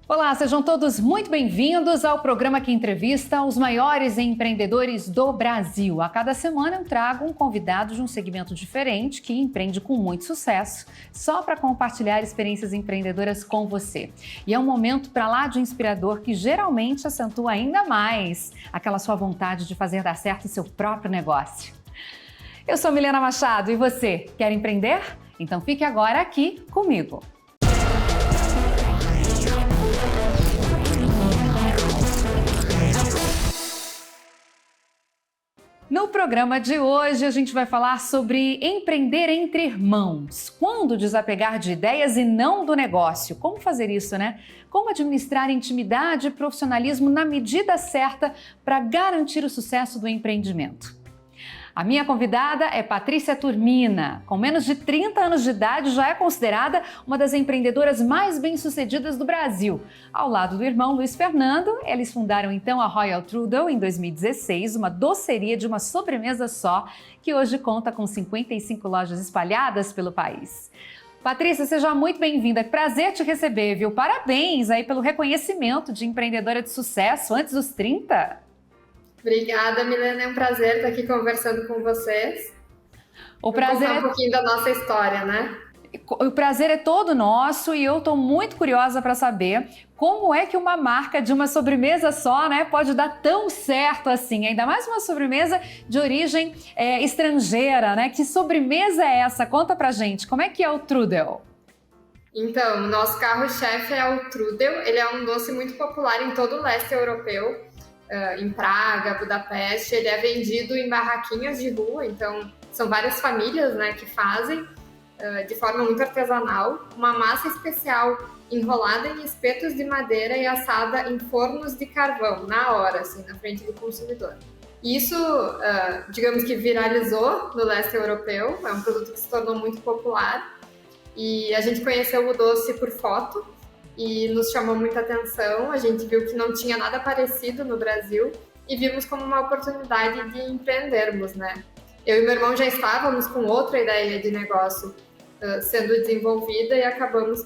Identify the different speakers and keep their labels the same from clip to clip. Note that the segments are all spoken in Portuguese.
Speaker 1: Olá, sejam todos muito bem-vindos ao programa que entrevista os maiores empreendedores do Brasil. A cada semana eu trago um convidado de um segmento diferente que empreende com muito sucesso, só para compartilhar experiências empreendedoras com você. E é um momento para lá de inspirador que geralmente acentua ainda mais aquela sua vontade de fazer dar certo o seu próprio negócio. Eu sou Milena Machado e você, quer empreender? Então fique agora aqui comigo. No programa de hoje, a gente vai falar sobre empreender entre irmãos. Quando desapegar de ideias e não do negócio? Como fazer isso, né? Como administrar intimidade e profissionalismo na medida certa para garantir o sucesso do empreendimento? A minha convidada é Patrícia Turmina. Com menos de 30 anos de idade, já é considerada uma das empreendedoras mais bem-sucedidas do Brasil. Ao lado do irmão Luiz Fernando, eles fundaram então a Royal Trudel em 2016, uma doceria de uma sobremesa só, que hoje conta com 55 lojas espalhadas pelo país. Patrícia, seja muito bem-vinda. Prazer te receber, viu? Parabéns aí pelo reconhecimento de empreendedora de sucesso antes dos 30.
Speaker 2: Obrigada, Milena. É um prazer estar aqui conversando com vocês.
Speaker 1: O prazer
Speaker 2: contar um pouquinho da nossa história, né?
Speaker 1: O prazer é todo nosso e eu estou muito curiosa para saber como é que uma marca de uma sobremesa só, né, pode dar tão certo assim. Ainda mais uma sobremesa de origem estrangeira, né? Que sobremesa é essa? Conta pra gente. Como é que é o Trudel?
Speaker 2: Então, o nosso carro-chefe é o Trudel. Ele é um doce muito popular em todo o leste europeu. Em Praga, Budapeste, ele é vendido em barraquinhas de rua, então são várias famílias, né, que fazem de forma muito artesanal, uma massa especial enrolada em espetos de madeira e assada em fornos de carvão, na hora, assim, na frente do consumidor. Isso, digamos que viralizou no leste europeu, é um produto que se tornou muito popular e a gente conheceu o doce por foto, e nos chamou muita atenção, a gente viu que não tinha nada parecido no Brasil e vimos como uma oportunidade de empreendermos, né? Eu e meu irmão já estávamos com outra ideia de negócio sendo desenvolvida e acabamos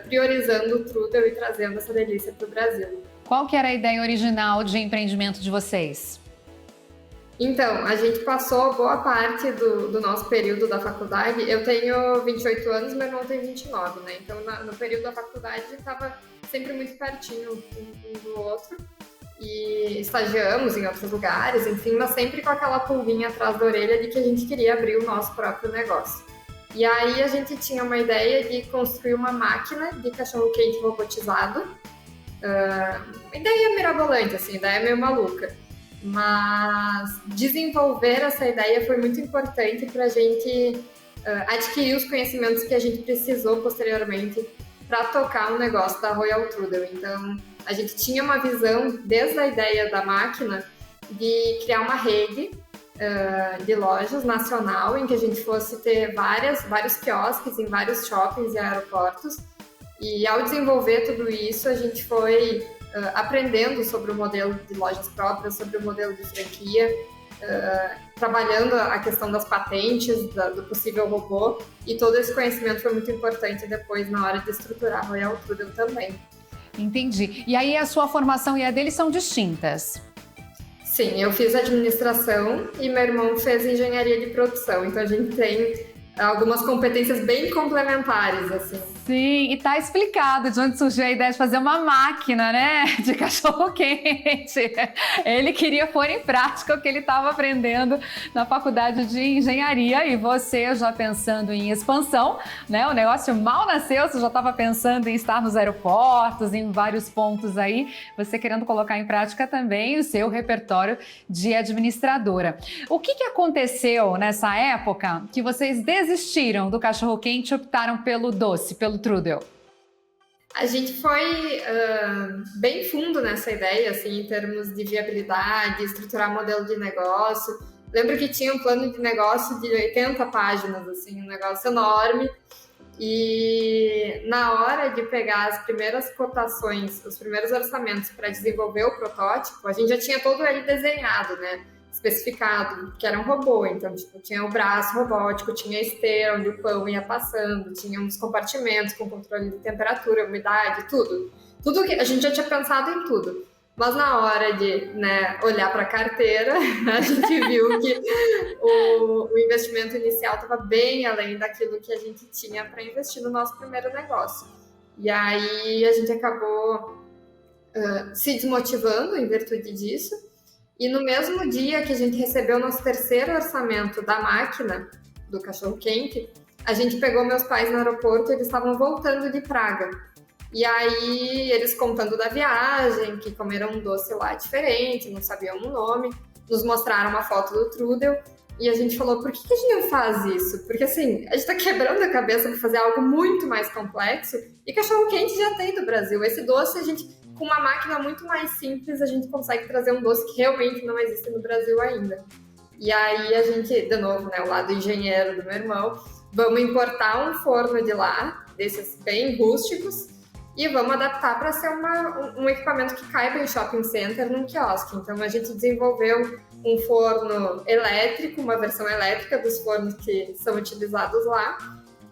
Speaker 2: priorizando o Trudel e trazendo essa delícia para o Brasil.
Speaker 1: Qual que era a ideia original de empreendimento de vocês?
Speaker 2: Então, a gente passou boa parte do nosso período da faculdade. Eu tenho 28 anos, meu irmão tem 29, né? Então, no período da faculdade, a gente estava sempre muito pertinho um do outro. E estagiamos em outros lugares, enfim, mas sempre com aquela pulguinha atrás da orelha de que a gente queria abrir o nosso próprio negócio. E aí, a gente tinha uma ideia de construir uma máquina de cachorro-quente robotizado. Uma ideia mirabolante, assim, ideia meio maluca. Mas desenvolver essa ideia foi muito importante para a gente adquirir os conhecimentos que a gente precisou posteriormente para tocar o negócio da Royal Trudel. Então, a gente tinha uma visão, desde a ideia da máquina, de criar uma rede de lojas nacional, em que a gente fosse ter vários quiosques em vários shoppings e aeroportos. E ao desenvolver tudo isso, a gente foi aprendendo sobre o modelo de lojas próprias, sobre o modelo de franquia, trabalhando a questão das patentes, do possível robô, e todo esse conhecimento foi muito importante depois na hora de estruturar a Royal Trudel também.
Speaker 1: Entendi. E aí a sua formação e a dele são distintas?
Speaker 2: Sim, eu fiz administração e meu irmão fez engenharia de produção, então a gente tem algumas competências bem complementares, assim.
Speaker 1: Sim, e tá explicado de onde surgiu a ideia de fazer uma máquina, né, de cachorro-quente. Ele queria pôr em prática o que ele estava aprendendo na faculdade de engenharia e você já pensando em expansão, né, o negócio mal nasceu, você já estava pensando em estar nos aeroportos, em vários pontos aí, você querendo colocar em prática também o seu repertório de administradora. O que aconteceu nessa época que vocês desistiram do cachorro-quente e optaram pelo doce, pelo Trudel?
Speaker 2: A gente foi bem fundo nessa ideia, assim, em termos de viabilidade, estruturar modelo de negócio. Lembro que tinha um plano de negócio de 80 páginas, assim, um negócio enorme. E na hora de pegar as primeiras cotações, os primeiros orçamentos para desenvolver o protótipo, a gente já tinha todo ele desenhado, né? Especificado, que era um robô, então tipo, tinha o braço robótico, tinha a esteira onde o pão ia passando, tinha uns compartimentos com controle de temperatura, umidade, tudo. tudo que a gente já tinha pensado em tudo. Mas na hora de, né, olhar para a carteira, a gente viu que o investimento inicial estava bem além daquilo que a gente tinha para investir no nosso primeiro negócio. E aí a gente acabou se desmotivando em virtude disso. E no mesmo dia que a gente recebeu o nosso terceiro orçamento da máquina do cachorro-quente, a gente pegou meus pais no aeroporto e eles estavam voltando de Praga. E aí, eles contando da viagem, que comeram um doce lá diferente, não sabiam o nome, nos mostraram uma foto do Trudel, e a gente falou, por que a gente não faz isso? Porque assim, a gente tá quebrando a cabeça para fazer algo muito mais complexo, e cachorro-quente já tem do Brasil. Esse doce, a gente, com uma máquina muito mais simples, a gente consegue trazer um doce que realmente não existe no Brasil ainda. E aí, a gente, de novo, né, o lado engenheiro do meu irmão, vamos importar um forno de lá, desses bem rústicos, e vamos adaptar para ser um equipamento que caiba em shopping center, num quiosque. Então, a gente desenvolveu um forno elétrico, uma versão elétrica dos fornos que são utilizados lá,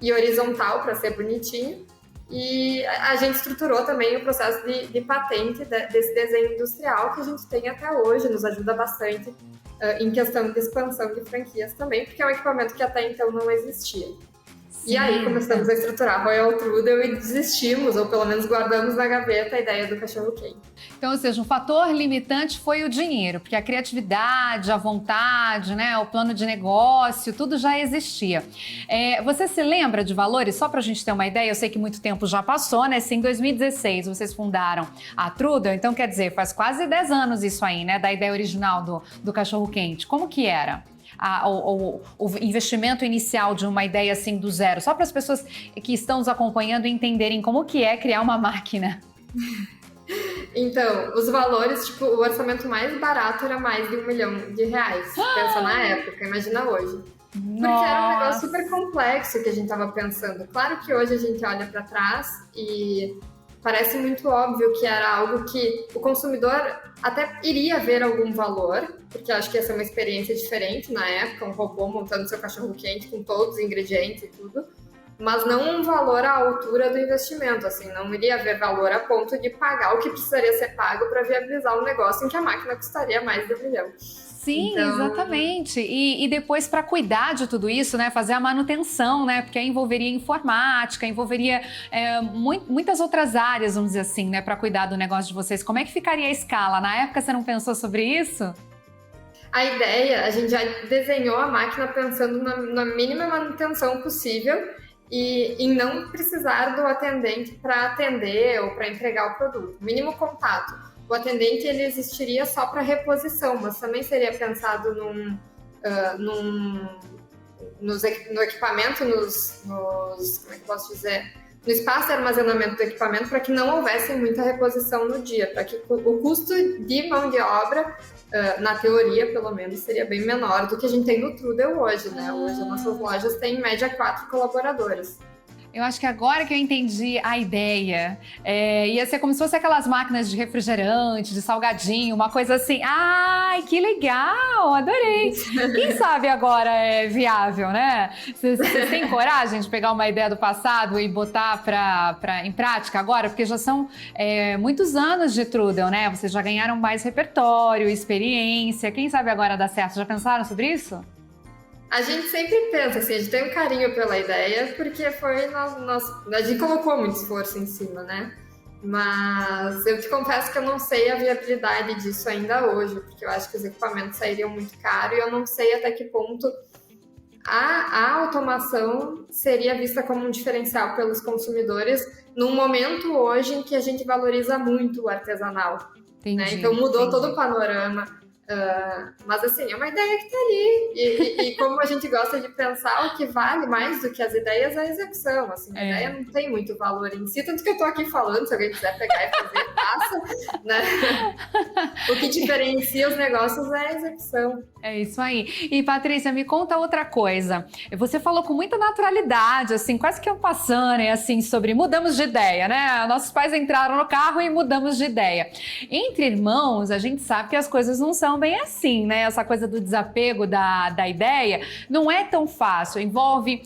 Speaker 2: e horizontal para ser bonitinho. E a gente estruturou também o processo de patente desse desenho industrial que a gente tem até hoje, nos ajuda bastante em questão de expansão de franquias também, porque é um equipamento que até então não existia. E aí começamos a estruturar Royal Trudel e desistimos, ou pelo menos guardamos na gaveta a ideia do cachorro-quente.
Speaker 1: Então, ou seja, um fator limitante foi o dinheiro, porque a criatividade, a vontade, né, o plano de negócio, tudo já existia. Você se lembra de valores? Só para a gente ter uma ideia, eu sei que muito tempo já passou, né? Se em 2016 vocês fundaram a Trudel, então quer dizer, faz quase 10 anos isso aí, né, da ideia original do cachorro-quente. Como que era? O investimento inicial de uma ideia assim do zero, só para as pessoas que estão nos acompanhando entenderem como que é criar uma máquina.
Speaker 2: Então, os valores, tipo, o orçamento mais barato era mais de R$1 milhão. Pensa na época, imagina hoje. Porque era um negócio super complexo que a gente tava pensando. Claro que hoje a gente olha para trás e parece muito óbvio que era algo que o consumidor até iria ver algum valor, porque eu acho que ia ser uma experiência diferente na época, um robô montando seu cachorro-quente com todos os ingredientes e tudo, mas não um valor à altura do investimento, assim, não iria haver valor a ponto de pagar o que precisaria ser pago para viabilizar um negócio em que a máquina custaria mais de R$1 milhão.
Speaker 1: Sim, então... exatamente. E depois, para cuidar de tudo isso, né, fazer a manutenção, né, porque aí envolveria informática, envolveria muitas outras áreas, vamos dizer assim, né, para cuidar do negócio de vocês. Como é que ficaria a escala? Na época, você não pensou sobre isso?
Speaker 2: A ideia, a gente já desenhou a máquina pensando na mínima manutenção possível e em não precisar do atendente para atender ou para entregar o produto. Mínimo contato. O atendente ele existiria só para reposição, mas também seria pensado no equipamento, como é que eu posso dizer? No espaço de armazenamento do equipamento, para que não houvesse muita reposição no dia, para que o custo de mão de obra, na teoria pelo menos, seria bem menor do que a gente tem no Trudel hoje, né? Hoje as nossas lojas têm em média 4 colaboradores.
Speaker 1: Eu acho que agora que eu entendi a ideia, ia ser como se fosse aquelas máquinas de refrigerante, de salgadinho, uma coisa assim. Ai, que legal, adorei. Quem sabe agora é viável, né? Vocês têm coragem de pegar uma ideia do passado e botar em prática agora? Porque já são muitos anos de Trudel, né? Vocês já ganharam mais repertório, experiência. Quem sabe agora dá certo? Já pensaram sobre isso?
Speaker 2: A gente sempre pensa, assim, a gente tem um carinho pela ideia, porque a gente colocou muito esforço em cima, né? Mas eu te confesso que eu não sei a viabilidade disso ainda hoje, porque eu acho que os equipamentos sairiam muito caro e eu não sei até que ponto a automação seria vista como um diferencial pelos consumidores num momento hoje em que a gente valoriza muito o artesanal. Entendi, né? Então mudou todo o panorama. Mas assim, é uma ideia que tá ali e como a gente gosta de pensar, o que vale mais do que as ideias é a execução, assim, a ideia não tem muito valor em si, tanto que eu tô aqui falando, se alguém quiser pegar e fazer graça, né? O que diferencia os negócios é a execução.
Speaker 1: É isso aí. E Patrícia, me conta outra coisa. Você falou com muita naturalidade, assim, quase que passando, assim, sobre mudamos de ideia, né? Nossos pais entraram no carro e mudamos de ideia. Entre irmãos, a gente sabe que as coisas não são bem assim, né? Essa coisa do desapego da ideia não é tão fácil. Envolve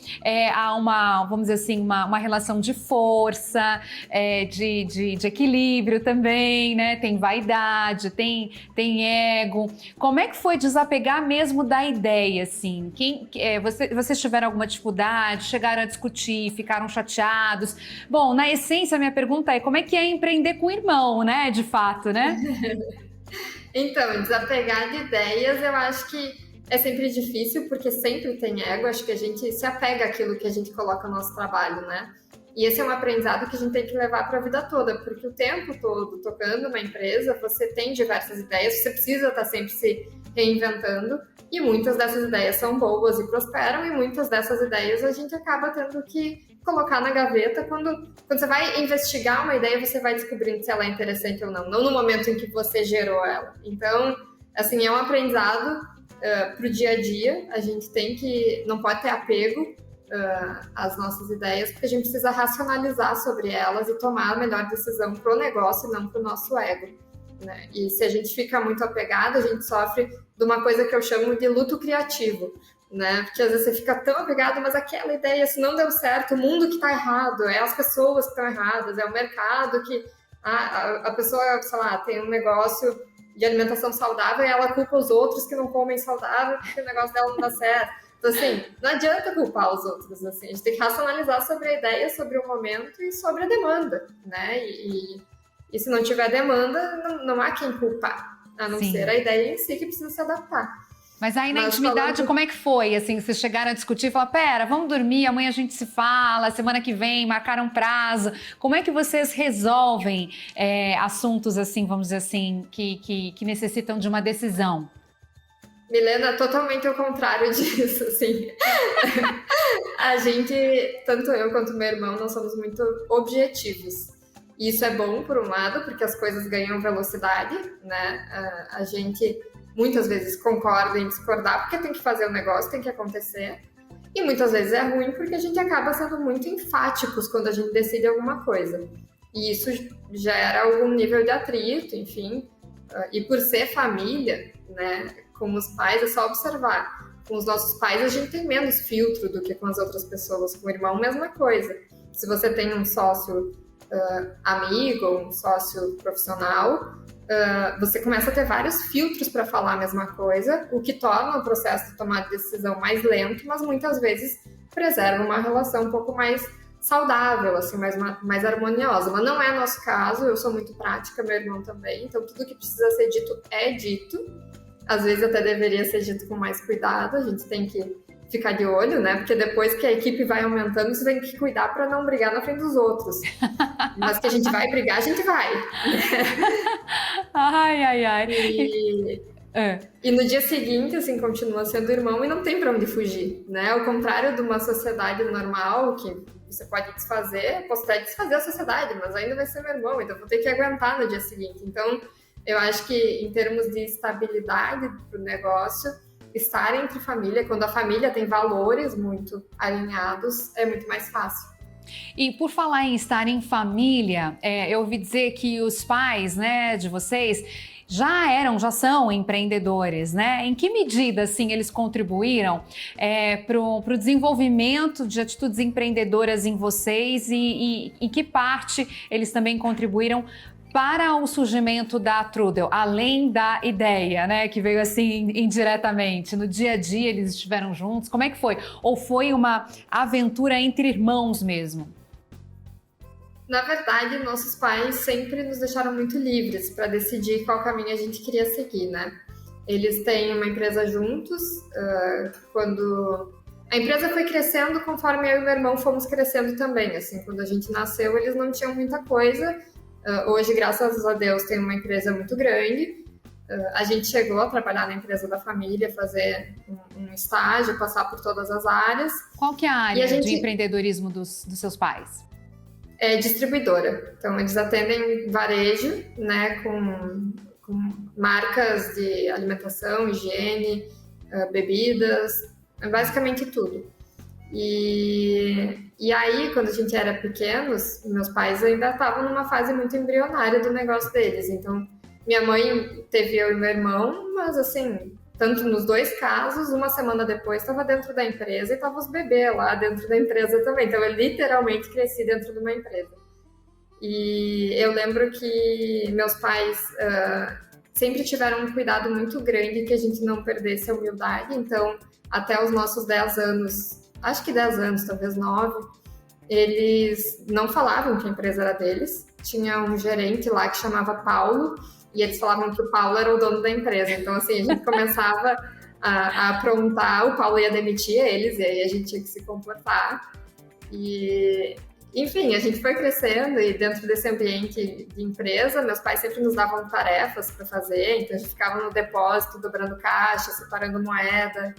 Speaker 1: vamos dizer assim, uma relação de força, de equilíbrio também, né? Tem vaidade, tem ego. Como é que foi desapegar mesmo da ideia, assim? Vocês tiveram alguma dificuldade? Chegaram a discutir? Ficaram chateados? Bom, na essência, a minha pergunta é como é que é empreender com o irmão, né? De fato, né?
Speaker 2: Então, desapegar de ideias, eu acho que é sempre difícil, porque sempre tem ego. Acho que a gente se apega àquilo que a gente coloca no nosso trabalho, né? E esse é um aprendizado que a gente tem que levar para a vida toda, porque o tempo todo, tocando uma empresa, você tem diversas ideias, você precisa estar sempre se reinventando, e muitas dessas ideias são boas e prosperam, e muitas dessas ideias a gente acaba tendo que colocar na gaveta. Quando você vai investigar uma ideia, você vai descobrindo se ela é interessante ou não no momento em que você gerou ela. Então, assim, é um aprendizado para o dia a dia. A gente não pode ter apego as nossas ideias, porque a gente precisa racionalizar sobre elas e tomar a melhor decisão para o negócio e não para o nosso ego, né? E se a gente fica muito apegado, a gente sofre de uma coisa que eu chamo de luto criativo, né? Porque às vezes você fica tão apegado, mas aquela ideia, se não deu certo, o mundo que está errado, é as pessoas que estão erradas, é o mercado que a pessoa, sei lá, tem um negócio de alimentação saudável e ela culpa os outros que não comem saudável porque o negócio dela não dá certo. Então, assim, não adianta culpar os outros, assim, a gente tem que racionalizar sobre a ideia, sobre o momento e sobre a demanda, né? E se não tiver demanda, não há quem culpar, a não ser a ideia em si que precisa se adaptar.
Speaker 1: Mas aí na intimidade, como é que foi? Assim, vocês chegaram a discutir e falaram, pera, vamos dormir, amanhã a gente se fala, semana que vem, marcaram um prazo. Como é que vocês resolvem assuntos, assim, vamos dizer assim, que necessitam de uma decisão?
Speaker 2: Milena, totalmente ao contrário disso, assim. A gente, tanto eu quanto meu irmão, nós somos muito objetivos. E isso é bom, por um lado, porque as coisas ganham velocidade, né? A gente muitas vezes concorda em discordar, porque tem que fazer o negócio, tem que acontecer. E muitas vezes é ruim, porque a gente acaba sendo muito enfáticos quando a gente decide alguma coisa. E isso gera algum nível de atrito, enfim. E por ser família, né? Com os pais, é só observar. Com os nossos pais, a gente tem menos filtro do que com as outras pessoas. Com o irmão, mesma coisa. Se você tem um sócio amigo ou um sócio profissional, você começa a ter vários filtros para falar a mesma coisa, o que torna o processo de tomar decisão mais lento, mas muitas vezes preserva uma relação um pouco mais saudável, assim, mais harmoniosa. Mas não é nosso caso, eu sou muito prática, meu irmão também, então tudo que precisa ser dito é dito. Às vezes até deveria ser dito com mais cuidado, a gente tem que ficar de olho, né? Porque depois que a equipe vai aumentando, você tem que cuidar para não brigar na frente dos outros. Mas que a gente vai brigar, a gente vai.
Speaker 1: Ai.
Speaker 2: E no dia seguinte, assim, continua sendo irmão e não tem para onde fugir, né? Ao contrário de uma sociedade normal, que você pode desfazer, posso até desfazer a sociedade, mas ainda vai ser meu irmão, então vou ter que aguentar no dia seguinte. Então, eu acho que em termos de estabilidade do negócio, estar entre família, quando a família tem valores muito alinhados, é muito mais fácil.
Speaker 1: E por falar em estar em família, eu ouvi dizer que os pais, né, de vocês já são empreendedores, né? Em que medida, assim, eles contribuíram para o desenvolvimento de atitudes empreendedoras em vocês e em que parte eles também contribuíram para o surgimento da Trudel, além da ideia, né, que veio assim indiretamente? No dia a dia eles estiveram juntos? Como é que foi? Ou foi uma aventura entre irmãos mesmo?
Speaker 2: Na verdade, nossos pais sempre nos deixaram muito livres para decidir qual caminho a gente queria seguir, né? Eles têm uma empresa juntos. Quando a empresa foi crescendo, conforme eu e meu irmão fomos crescendo também. Assim, quando a gente nasceu, eles não tinham muita coisa. Hoje, graças a Deus, tem uma empresa muito grande. A gente chegou a trabalhar na empresa da família, fazer um estágio, passar por todas as áreas.
Speaker 1: Qual que é a área de empreendedorismo dos seus pais?
Speaker 2: é distribuidora. Então, eles atendem varejo, né, com marcas de alimentação, higiene, bebidas, basicamente tudo. E aí, quando a gente era pequenos, meus pais ainda estavam numa fase muito embrionária do negócio deles. Então, minha mãe teve eu e meu irmão, mas assim, tanto nos dois casos, uma semana depois estava dentro da empresa e estavam os bebês lá dentro da empresa também. Então, eu literalmente cresci dentro de uma empresa. E eu lembro que meus pais sempre tiveram um cuidado muito grande que a gente não perdesse a humildade. Então, até os nossos 10 anos, acho que 10 anos, talvez 9, eles não falavam que a empresa era deles. Tinha um gerente lá que chamava Paulo, e eles falavam que o Paulo era o dono da empresa. Então, assim, a gente começava a aprontar, o Paulo ia demitir eles, e aí a gente tinha que se comportar. E, enfim, a gente foi crescendo, e dentro desse ambiente de empresa, meus pais sempre nos davam tarefas para fazer, então a gente ficava no depósito, dobrando caixa, separando moeda.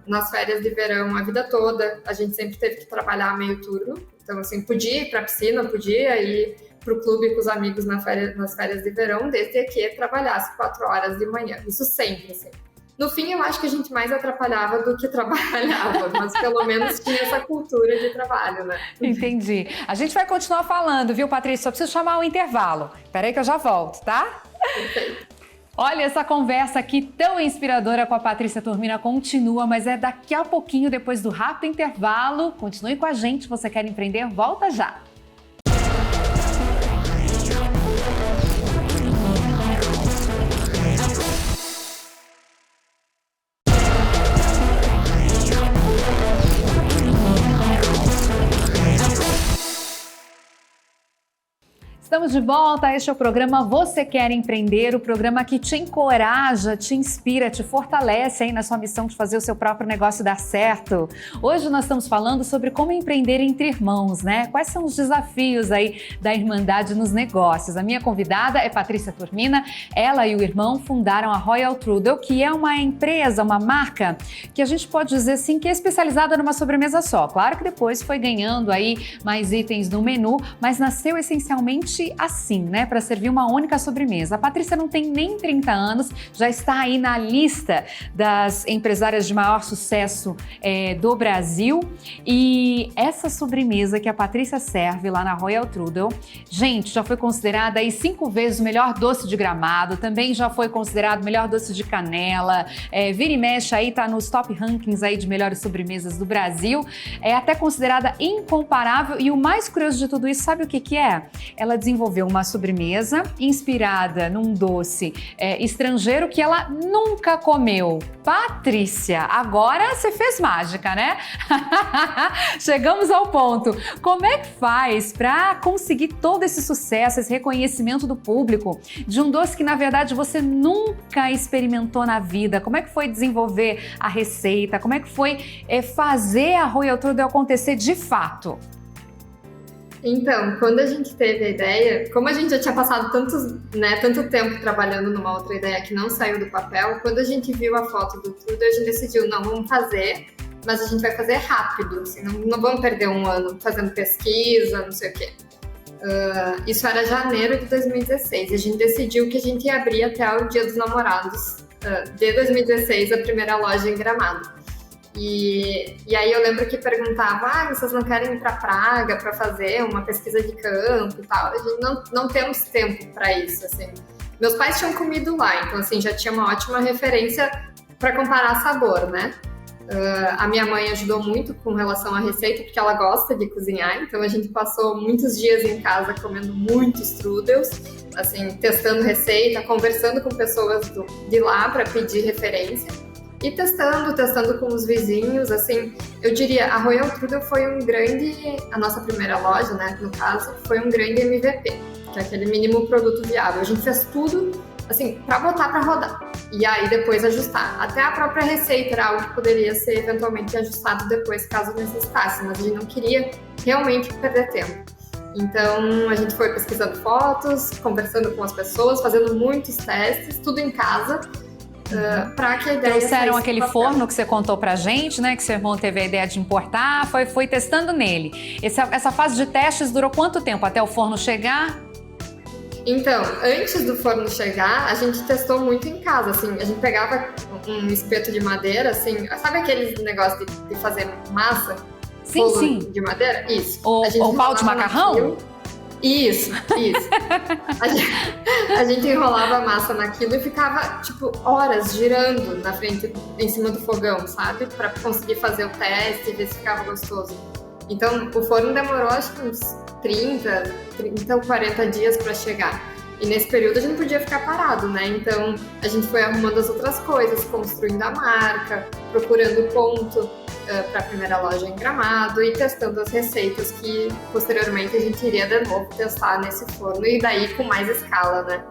Speaker 2: Nas férias de verão, a vida toda, a gente sempre teve que trabalhar meio turno. Então, assim, podia ir para a piscina, podia ir para o clube com os amigos nas férias de verão, desde que trabalhasse 4 horas de manhã. Isso sempre, assim. No fim, eu acho que a gente mais atrapalhava do que trabalhava, mas pelo menos tinha essa cultura de trabalho, né?
Speaker 1: Entendi. A gente vai continuar falando, viu, Patrícia? Só preciso chamar um intervalo. Peraí que eu já volto, tá?
Speaker 2: Perfeito.
Speaker 1: Olha, essa conversa aqui tão inspiradora com a Patrícia Turmina continua, mas é daqui a pouquinho, depois do rápido intervalo. Continue com a gente, você quer empreender? Volta já! Estamos de volta, este é o programa Você Quer Empreender, o programa que te encoraja, te inspira, te fortalece aí na sua missão de fazer o seu próprio negócio dar certo. Hoje nós estamos falando sobre como empreender entre irmãos, né? Quais são os desafios aí da irmandade nos negócios. A minha convidada é Patrícia Turmina, ela e o irmão fundaram a Royal Trudel, que é uma empresa, uma marca que a gente pode dizer assim que é especializada numa sobremesa só. Claro que depois foi ganhando aí mais itens no menu, mas nasceu essencialmente assim, né, para servir uma única sobremesa. A Patrícia não tem nem 30 anos, já está aí na lista das empresárias de maior sucesso do Brasil, e essa sobremesa que a Patrícia serve lá na Royal Trudel, gente, já foi considerada aí 5 vezes o melhor doce de Gramado, também já foi considerado o melhor doce de Canela, vira e mexe aí, tá nos top rankings aí de melhores sobremesas do Brasil, é até considerada incomparável, e o mais curioso de tudo isso, sabe o que que é? Ela desenvolveu uma sobremesa inspirada num doce estrangeiro que ela nunca comeu. Patrícia, agora você fez mágica, né? Chegamos ao ponto. Como é que faz para conseguir todo esse sucesso, esse reconhecimento do público de um doce que, na verdade, você nunca experimentou na vida? Como é que foi desenvolver a receita? Como é que foi fazer a Royal Trudel acontecer de fato?
Speaker 2: Então, quando a gente teve a ideia, como a gente já tinha passado tanto tempo trabalhando numa outra ideia que não saiu do papel, quando a gente viu a foto do Trudel, a gente decidiu, não, vamos fazer, mas a gente vai fazer rápido, assim, não vamos perder um ano fazendo pesquisa, não sei o quê. Isso era janeiro de 2016, e a gente decidiu que a gente ia abrir até o Dia dos Namorados de 2016, a primeira loja em Gramado. E aí eu lembro que perguntava, vocês não querem ir para Praga para fazer uma pesquisa de campo e tal? A gente não temos tempo para isso, assim. Meus pais tinham comido lá, então assim, já tinha uma ótima referência para comparar sabor, né? A minha mãe ajudou muito com relação à receita, porque ela gosta de cozinhar, então a gente passou muitos dias em casa comendo muitos trudels, assim, testando receita, conversando com pessoas de lá para pedir referência. E testando com os vizinhos, assim, eu diria, a Royal Trudel foi a nossa primeira loja, né, no caso, foi um grande MVP, que é aquele mínimo produto viável. A gente fez tudo, assim, para botar para rodar, e aí depois ajustar. Até a própria receita era algo que poderia ser eventualmente ajustado depois, caso necessitasse, mas a gente não queria realmente perder tempo. Então, a gente foi pesquisando fotos, conversando com as pessoas, fazendo muitos testes, tudo em casa, para que a ideia
Speaker 1: Trouxeram
Speaker 2: saísse
Speaker 1: aquele
Speaker 2: do papel.
Speaker 1: forno que você contou pra gente, né? Que seu irmão teve a ideia de importar, foi testando nele. Essa fase de testes durou quanto tempo? Até o forno chegar?
Speaker 2: Então, antes do forno chegar, a gente testou muito em casa, assim, a gente pegava um espeto de madeira, assim, sabe aqueles negócios de fazer massa?
Speaker 1: Sim,
Speaker 2: Bolo
Speaker 1: sim.
Speaker 2: de madeira? Isso.
Speaker 1: O pau de macarrão?
Speaker 2: Naquilo. Isso. A gente enrolava a massa naquilo e ficava, tipo, horas girando na frente, em cima do fogão, sabe? Pra conseguir fazer o teste e ver se ficava gostoso. Então, o forno demorou, acho que uns 30 ou 40 dias para chegar. E nesse período a gente podia ficar parado, né? Então, a gente foi arrumando as outras coisas, construindo a marca, procurando ponto para a primeira loja em Gramado e testando as receitas que, posteriormente, a gente iria de novo testar nesse forno e daí com mais escala, né?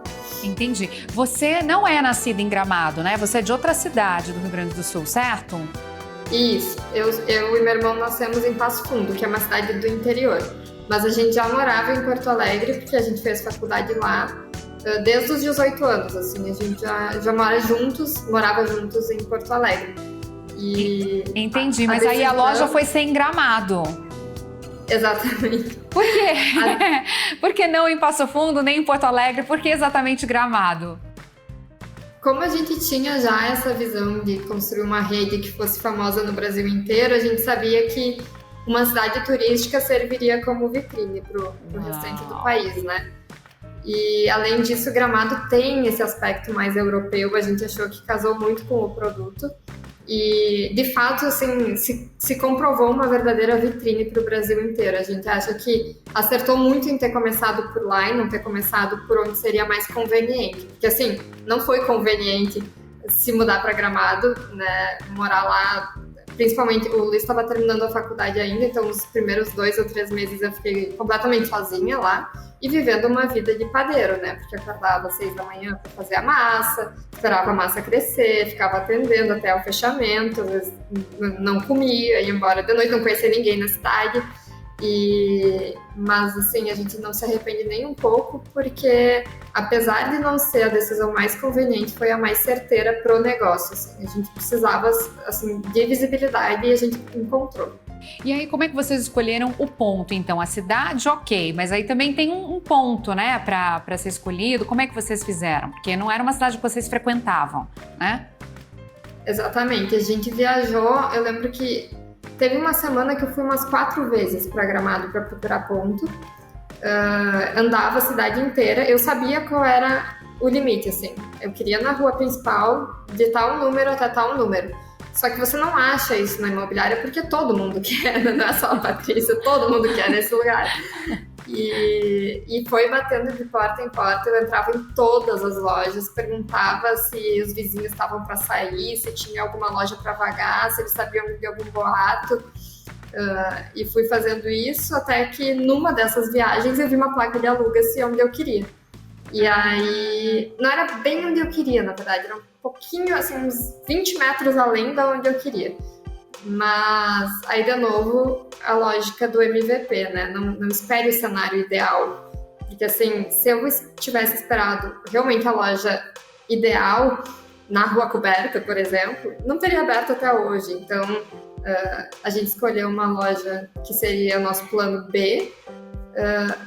Speaker 1: Entendi. Você não é nascida em Gramado, né? Você é de outra cidade do Rio Grande do Sul, certo?
Speaker 2: Isso. Eu e meu irmão nascemos em Passo Fundo, que é uma cidade do interior. Mas a gente já morava em Porto Alegre, porque a gente fez faculdade lá desde os 18 anos, assim. A gente já morava juntos em Porto Alegre.
Speaker 1: Entendi, mas aí a loja foi ser em Gramado.
Speaker 2: Exatamente.
Speaker 1: Por quê? Por que não em Passo Fundo, nem em Porto Alegre? Por que exatamente Gramado?
Speaker 2: Como a gente tinha já essa visão de construir uma rede que fosse famosa no Brasil inteiro, a gente sabia que uma cidade turística serviria como vitrine para o restante do país, né? E, além disso, Gramado tem esse aspecto mais europeu, a gente achou que casou muito com o produto. E, de fato, assim, se comprovou uma verdadeira vitrine para o Brasil inteiro. A gente acha que acertou muito em ter começado por lá e não ter começado por onde seria mais conveniente. Porque, assim, não foi conveniente se mudar para Gramado, né, morar lá. Principalmente, o Luiz estava terminando a faculdade ainda, então os primeiros 2 ou 3 meses eu fiquei completamente sozinha lá e vivendo uma vida de padeiro, né? Porque eu acordava às 6 da manhã para fazer a massa, esperava a massa crescer, ficava atendendo até o fechamento, às vezes não comia, ia embora de noite, não conhecia ninguém na cidade. Mas, assim, a gente não se arrepende nem um pouco, porque, apesar de não ser a decisão mais conveniente, foi a mais certeira pro negócio. Assim. A gente precisava, assim, de visibilidade e a gente encontrou.
Speaker 1: E aí, como é que vocês escolheram o ponto, então? A cidade, ok, mas aí também tem um ponto, né, para ser escolhido. Como é que vocês fizeram? Porque não era uma cidade que vocês frequentavam, né?
Speaker 2: Exatamente. A gente viajou, eu lembro que teve uma semana que eu fui umas 4 vezes para Gramado para procurar ponto. Andava a cidade inteira. Eu sabia qual era o limite, assim. Eu queria na rua principal, de tal número até tal número. Só que você não acha isso na imobiliária porque todo mundo quer, não é só a Patrícia, todo mundo quer nesse lugar. E foi batendo de porta em porta, eu entrava em todas as lojas, perguntava se os vizinhos estavam para sair, se tinha alguma loja para vagar, se eles sabiam de algum boato. E fui fazendo isso até que numa dessas viagens eu vi uma placa de aluga-se onde eu queria. E aí, não era bem onde eu queria, na verdade, era um pouquinho, assim, uns 20 metros além da onde eu queria. Mas aí, de novo, a lógica do MVP, né? Não espere o cenário ideal. Porque, assim, se eu tivesse esperado realmente a loja ideal, na Rua Coberta, por exemplo, não teria aberto até hoje. Então, a gente escolheu uma loja que seria o nosso plano B,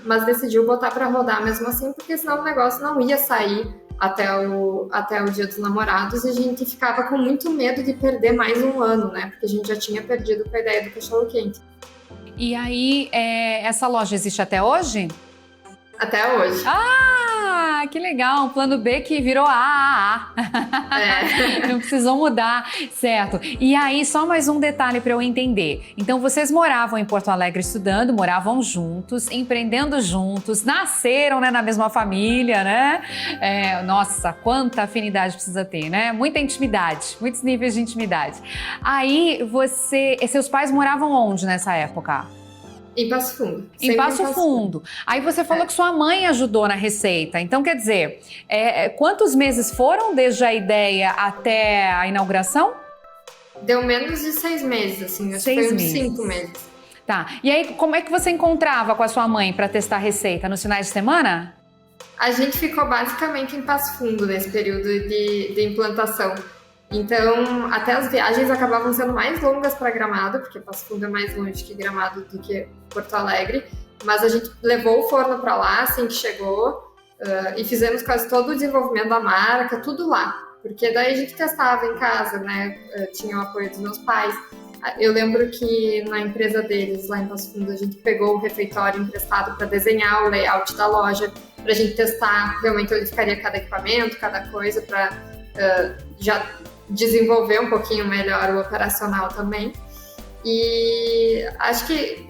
Speaker 2: mas decidiu botar para rodar mesmo assim, porque senão o negócio não ia sair até o Dia dos Namorados e a gente ficava com muito medo de perder mais um ano, né? Porque a gente já tinha perdido com a ideia do cachorro-quente.
Speaker 1: E aí, essa loja existe até hoje?
Speaker 2: Até hoje.
Speaker 1: Ah, que legal, um plano B que virou AAA. Não precisou mudar, certo. E aí, só mais um detalhe para eu entender. Então, vocês moravam em Porto Alegre estudando, moravam juntos, empreendendo juntos, nasceram, né, na mesma família, né? Nossa, quanta afinidade precisa ter, né? Muita intimidade, muitos níveis de intimidade. Aí, seus pais moravam onde nessa época?
Speaker 2: Em Passo Fundo.
Speaker 1: Em Passo Fundo. Aí você falou que sua mãe ajudou na receita. Então, quer dizer, quantos meses foram desde a ideia até a inauguração?
Speaker 2: Deu menos de 6 meses, assim. Acho que foi uns 5 meses.
Speaker 1: Tá. E aí, como é que você encontrava com a sua mãe para testar a receita? Nos finais de semana?
Speaker 2: A gente ficou basicamente em Passo Fundo nesse período de implantação. Então, até as viagens acabavam sendo mais longas para Gramado, porque Passo Fundo é mais longe que Gramado do que Porto Alegre. Mas a gente levou o forno para lá assim que chegou e fizemos quase todo o desenvolvimento da marca, tudo lá. Porque daí a gente testava em casa, né? Tinha o apoio dos meus pais. Eu lembro que na empresa deles, lá em Passo Fundo, a gente pegou o refeitório emprestado para desenhar o layout da loja, para a gente testar realmente onde ficaria cada equipamento, cada coisa, para já desenvolver um pouquinho melhor o operacional também. E acho que,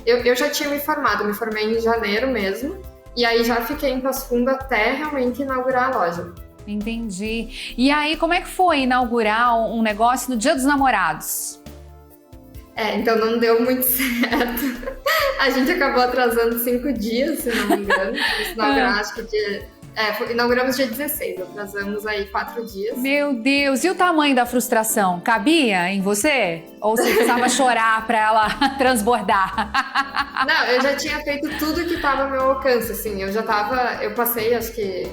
Speaker 2: eu já tinha me formei em janeiro mesmo, e aí já fiquei em Passo Fundo até realmente inaugurar a loja.
Speaker 1: Entendi. E aí, como é que foi inaugurar um negócio no Dia dos Namorados?
Speaker 2: Então não deu muito certo. A gente acabou atrasando 5 dias, se não me engano. Acho que inauguramos dia 16, atrasamos aí 4 dias.
Speaker 1: Meu Deus, e o tamanho da frustração? Cabia em você? Ou você precisava chorar para ela transbordar?
Speaker 2: Não, eu já tinha feito tudo que estava ao meu alcance, assim. Eu passei, acho que...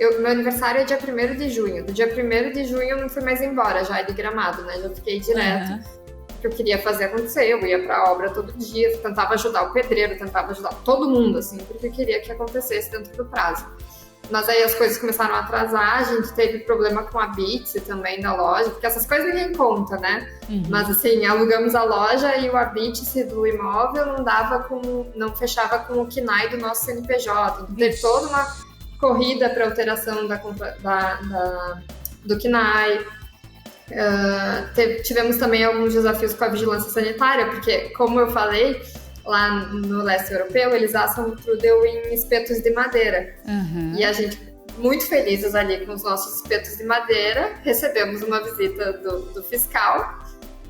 Speaker 2: meu aniversário é dia 1º de junho. Do dia 1º de junho eu não fui mais embora, já de Gramado, né? Já fiquei direto. Que eu queria fazer acontecer, eu ia pra obra todo dia, tentava ajudar o pedreiro, tentava ajudar todo mundo, assim, porque eu queria que acontecesse dentro do prazo. Mas aí as coisas começaram a atrasar, a gente teve problema com a Habite também da loja, porque essas coisas ninguém conta, né? Mas assim, alugamos a loja e o Habite do imóvel não fechava com o KNAI do nosso CNPJ. Então teve toda uma corrida para alteração do KNAI. Tivemos também alguns desafios com a vigilância sanitária, porque, como eu falei, lá no leste europeu, eles assam o trudel em espetos de madeira. E a gente, muito felizes ali com os nossos espetos de madeira, recebemos uma visita do fiscal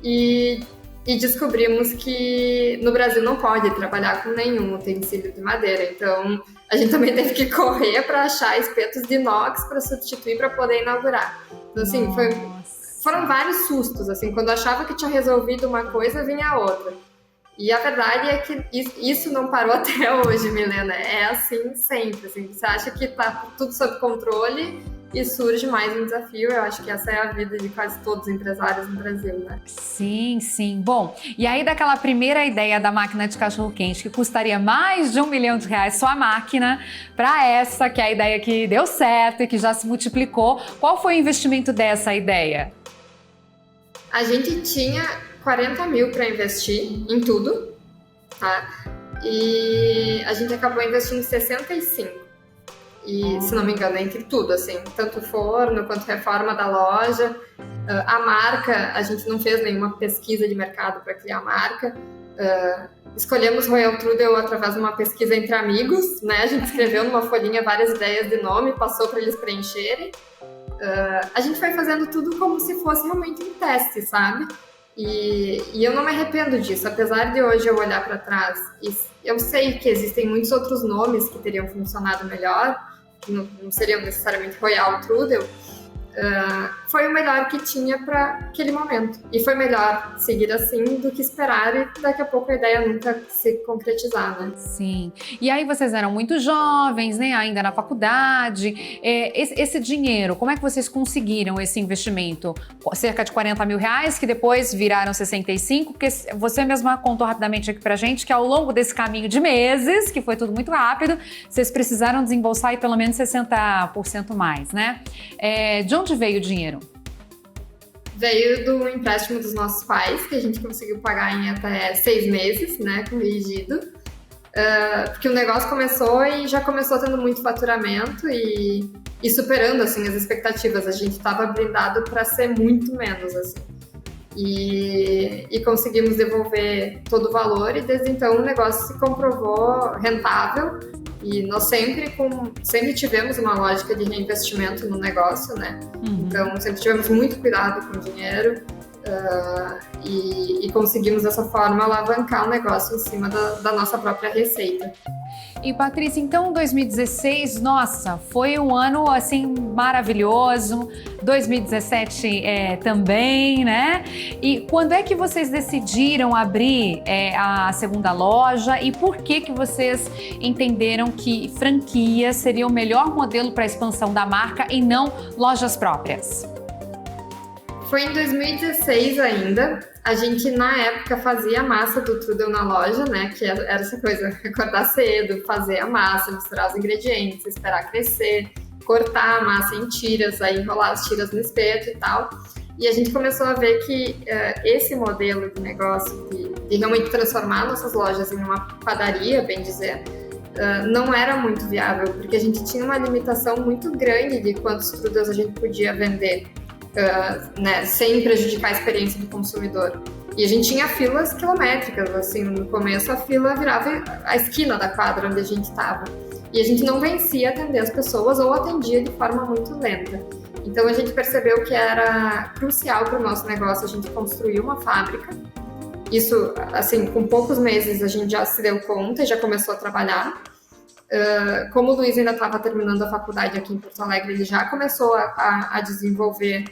Speaker 2: e descobrimos que no Brasil não pode trabalhar com nenhum utensílio de madeira. Então, a gente também teve que correr para achar espetos de inox para substituir, para poder inaugurar. Então, assim, foram vários sustos, assim, quando eu achava que tinha resolvido uma coisa, vinha outra. E a verdade é que isso não parou até hoje, Milena. É assim sempre, assim, você acha que tá tudo sob controle e surge mais um desafio. Eu acho que essa é a vida de quase todos os empresários no Brasil, né?
Speaker 1: Sim, sim. Bom, e aí daquela primeira ideia da máquina de cachorro-quente, que custaria mais de R$1 milhão só a máquina, para essa, que é a ideia que deu certo e que já se multiplicou, qual foi o investimento dessa ideia?
Speaker 2: A gente tinha 40 mil para investir em tudo, tá? E a gente acabou investindo 65. E, se não me engano, entre tudo, assim, tanto forno quanto reforma da loja. A marca, a gente não fez nenhuma pesquisa de mercado para criar a marca. Escolhemos Royal Trudel através de uma pesquisa entre amigos, né? A gente escreveu numa folhinha várias ideias de nome, passou para eles preencherem. A gente foi fazendo tudo como se fosse realmente um teste, sabe? E eu não me arrependo disso, apesar de hoje eu olhar para trás e eu sei que existem muitos outros nomes que teriam funcionado melhor, que não seriam necessariamente Royal Trudel. Foi o melhor que tinha para aquele momento. E foi melhor seguir assim do que esperar e daqui a pouco a ideia nunca se concretizar, né?
Speaker 1: Sim. E aí vocês eram muito jovens, né? Ainda na faculdade. Esse dinheiro, como é que vocês conseguiram esse investimento? Cerca de R$40 mil, que depois viraram 65, porque você mesma contou rapidamente aqui pra gente que ao longo desse caminho de meses, que foi tudo muito rápido, vocês precisaram desembolsar aí pelo menos 60% mais, né? De onde veio o dinheiro?
Speaker 2: Veio do empréstimo dos nossos pais, que a gente conseguiu pagar em até 6 meses, né, corrigido. Porque o negócio começou e já começou tendo muito faturamento e superando, assim, as expectativas. A gente estava blindado para ser muito menos, assim. E conseguimos devolver todo o valor e desde então o negócio se comprovou rentável. E nós sempre tivemos uma lógica de reinvestimento no negócio, né? Então, sempre tivemos muito cuidado com o dinheiro. e conseguimos dessa forma alavancar o negócio em cima da nossa própria receita.
Speaker 1: E Patrícia, então 2016, nossa, foi um ano assim maravilhoso, 2017 também, né? E quando é que vocês decidiram abrir a segunda loja e por que vocês entenderam que franquia seria o melhor modelo para a expansão da marca e não lojas próprias?
Speaker 2: Foi em 2016 ainda. A gente, na época, fazia a massa do Trudel na loja, né? Que era essa coisa, acordar cedo, fazer a massa, misturar os ingredientes, esperar crescer, cortar a massa em tiras, aí enrolar as tiras no espeto e tal. E a gente começou a ver que esse modelo de negócio, de realmente transformar nossas lojas em uma padaria, bem dizer, não era muito viável, porque a gente tinha uma limitação muito grande de quantos Trudels a gente podia vender. Né, sem prejudicar a experiência do consumidor. E a gente tinha filas quilométricas, assim, no começo a fila virava a esquina da quadra onde a gente estava. E a gente não vencia atender as pessoas ou atendia de forma muito lenta. Então a gente percebeu que era crucial para o nosso negócio a gente construir uma fábrica. Isso, assim, com poucos meses a gente já se deu conta e já começou a trabalhar. Como o Luiz ainda estava terminando a faculdade aqui em Porto Alegre, ele já começou a desenvolver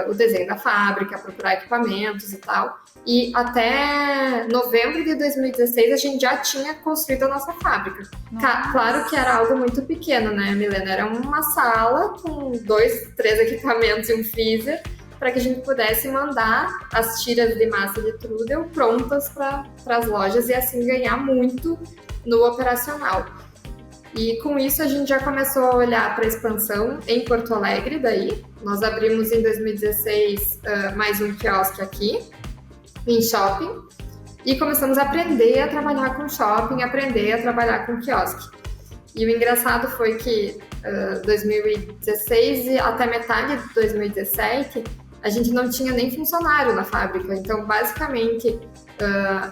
Speaker 2: o desenho da fábrica, procurar equipamentos e tal. E até novembro de 2016 a gente já tinha construído a nossa fábrica. Claro que era algo muito pequeno, né, Milena? Era uma sala com 2, 3 equipamentos e um freezer para que a gente pudesse mandar as tiras de massa de Trudel prontas para as lojas e assim ganhar muito no operacional. E com isso a gente já começou a olhar para a expansão em Porto Alegre daí. Nós abrimos em 2016 mais um quiosque aqui, em shopping, e começamos a aprender a trabalhar com shopping, aprender a trabalhar com quiosque. E o engraçado foi que 2016 e até metade de 2017 a gente não tinha nem funcionário na fábrica. Então, basicamente,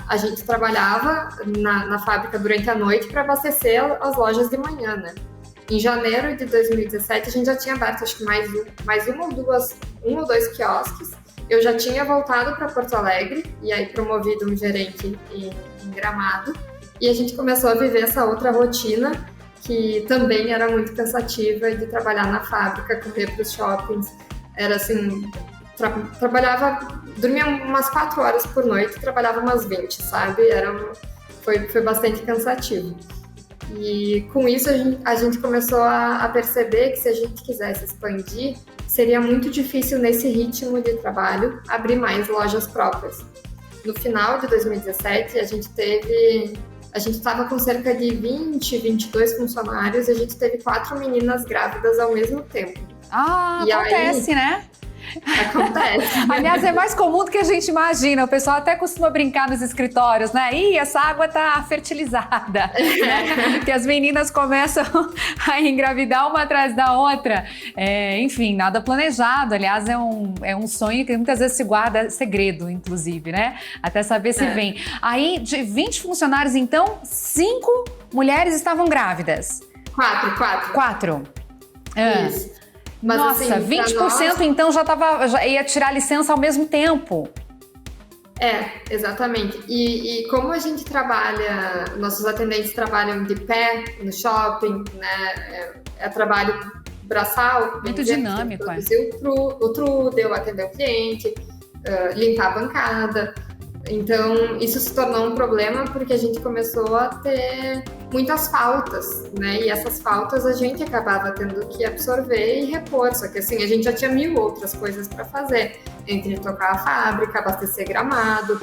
Speaker 2: a gente trabalhava na fábrica durante a noite para abastecer as lojas de manhã, né? Em janeiro de 2017, a gente já tinha aberto, acho que mais um ou dois quiosques. Eu já tinha voltado para Porto Alegre e aí promovido um gerente em Gramado. E a gente começou a viver essa outra rotina que também era muito cansativa de trabalhar na fábrica, correr para os shoppings. Era assim, dormia umas 4 horas por noite, trabalhava umas 20, sabe? Foi bastante cansativo. E com isso a gente começou a perceber que se a gente quisesse expandir, seria muito difícil nesse ritmo de trabalho abrir mais lojas próprias. No final de 2017, a gente estava com cerca de 20, 22 funcionários e a gente teve 4 meninas grávidas ao mesmo tempo.
Speaker 1: Acontece, né?
Speaker 2: Acontece.
Speaker 1: Aliás, é mais comum do que a gente imagina. O pessoal até costuma brincar nos escritórios, né? Essa água tá fertilizada, né? Que as meninas começam a engravidar uma atrás da outra. Enfim, nada planejado. Aliás, é um sonho que muitas vezes se guarda segredo, inclusive, né? Até saber se vem. Aí, de 20 funcionários, então, 5 mulheres estavam grávidas. 4.
Speaker 2: Isso. Mas,
Speaker 1: nossa, assim, 20% nós... então já ia tirar a licença ao mesmo tempo.
Speaker 2: Exatamente. E como a gente trabalha, nossos atendentes trabalham de pé no shopping, né? É trabalho braçal.
Speaker 1: Muito dinâmico.
Speaker 2: Produzir o Trudel, atender o cliente, limpar a bancada. Então, isso se tornou um problema porque a gente começou a ter muitas faltas, né? E essas faltas a gente acabava tendo que absorver e repor. Só que, assim, a gente já tinha 1000 outras coisas para fazer. Entre tocar a fábrica, abastecer Gramado,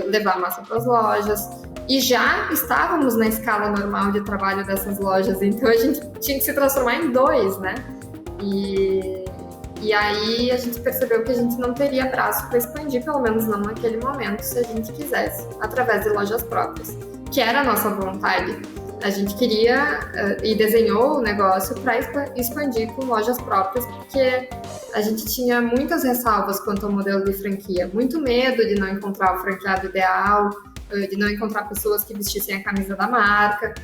Speaker 2: levar massa para as lojas. E já estávamos na escala normal de trabalho dessas lojas. Então, a gente tinha que se transformar em 2, né? E aí a gente percebeu que a gente não teria braço para expandir, pelo menos não naquele momento, se a gente quisesse, através de lojas próprias, que era a nossa vontade. A gente queria e desenhou o negócio para expandir com lojas próprias, porque a gente tinha muitas ressalvas quanto ao modelo de franquia, muito medo de não encontrar o franqueado ideal, de não encontrar pessoas que vestissem a camisa da marca.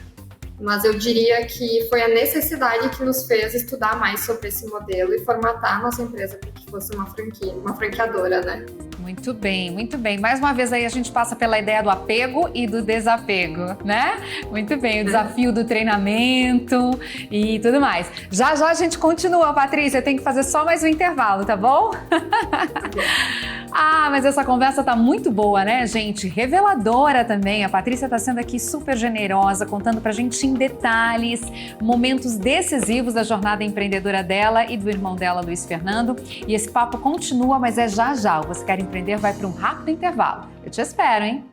Speaker 2: mas eu diria que foi a necessidade que nos fez estudar mais sobre esse modelo e formatar a nossa empresa para que fosse uma franquia, uma franqueadora, né?
Speaker 1: Muito bem, muito bem. Mais uma vez aí a gente passa pela ideia do apego e do desapego, né? Muito bem, o desafio do treinamento e tudo mais. Já já a gente continua, Patrícia, tem que fazer só mais um intervalo, tá bom? Mas essa conversa tá muito boa, né, gente? Reveladora também. A Patrícia tá sendo aqui super generosa, contando pra gente em detalhes momentos decisivos da jornada empreendedora dela e do irmão dela, Luiz Fernando. E esse papo continua, mas é já já. O Você Quer Empreender vai para um rápido intervalo. Eu te espero, hein?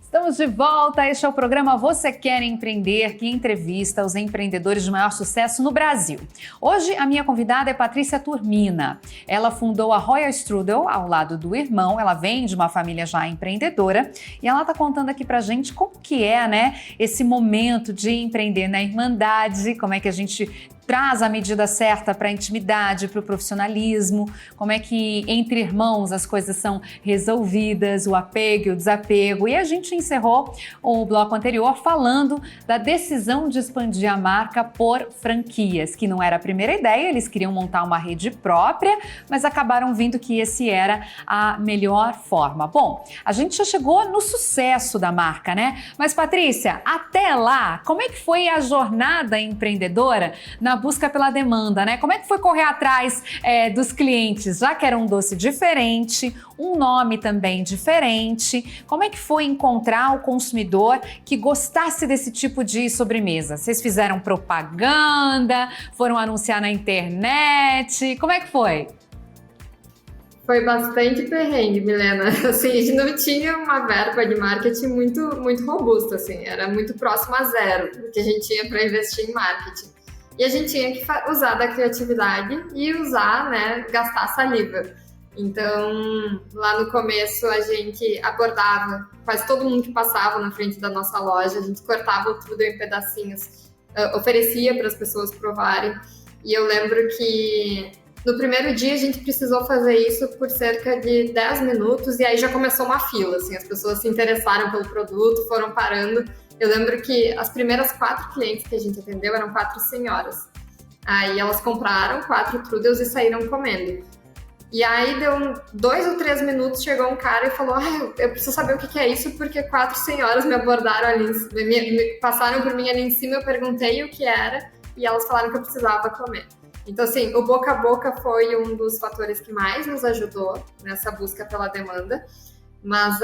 Speaker 1: Estamos de volta, este é o programa Você Quer Empreender, que entrevista os empreendedores de maior sucesso no Brasil. Hoje a minha convidada é Patrícia Turmina. Ela fundou a Royal Strudel ao lado do irmão, ela vem de uma família já empreendedora e ela está contando aqui pra gente como que é, né, esse momento de empreender na Irmandade, como é que a gente traz a medida certa para a intimidade, para o profissionalismo, como é que entre irmãos as coisas são resolvidas, o apego e o desapego. E a gente encerrou o bloco anterior falando da decisão de expandir a marca por franquias, que não era a primeira ideia, eles queriam montar uma rede própria, mas acabaram vendo que esse era a melhor forma. Bom, a gente já chegou no sucesso da marca, né? Mas Patrícia, até lá, como é que foi a jornada empreendedora na busca pela demanda, né? Como é que foi correr atrás dos clientes, já que era um doce diferente, um nome também diferente? Como é que foi encontrar o consumidor que gostasse desse tipo de sobremesa? Vocês fizeram propaganda, foram anunciar na internet? Como é que foi?
Speaker 2: Foi bastante perrengue, Milena. Assim, a gente não tinha uma verba de marketing muito robusta, assim, era muito próximo a zero o que a gente tinha para investir em marketing. E a gente tinha que usar da criatividade e usar, né, gastar saliva. Então, lá no começo, a gente abordava quase todo mundo que passava na frente da nossa loja, a gente cortava tudo em pedacinhos, oferecia para as pessoas provarem. E eu lembro que no primeiro dia a gente precisou fazer isso por cerca de 10 minutos e aí já começou uma fila, assim, as pessoas se interessaram pelo produto, foram parando. Eu lembro que as primeiras 4 clientes que a gente atendeu eram 4 senhoras. Aí elas compraram 4 trudels e saíram comendo. E aí deu 2 ou 3 minutos, chegou um cara e falou: eu preciso saber o que é isso, porque 4 senhoras me abordaram ali, passaram por mim ali em cima, eu perguntei o que era e elas falaram que eu precisava comer. Então, assim, o boca a boca foi um dos fatores que mais nos ajudou nessa busca pela demanda. Mas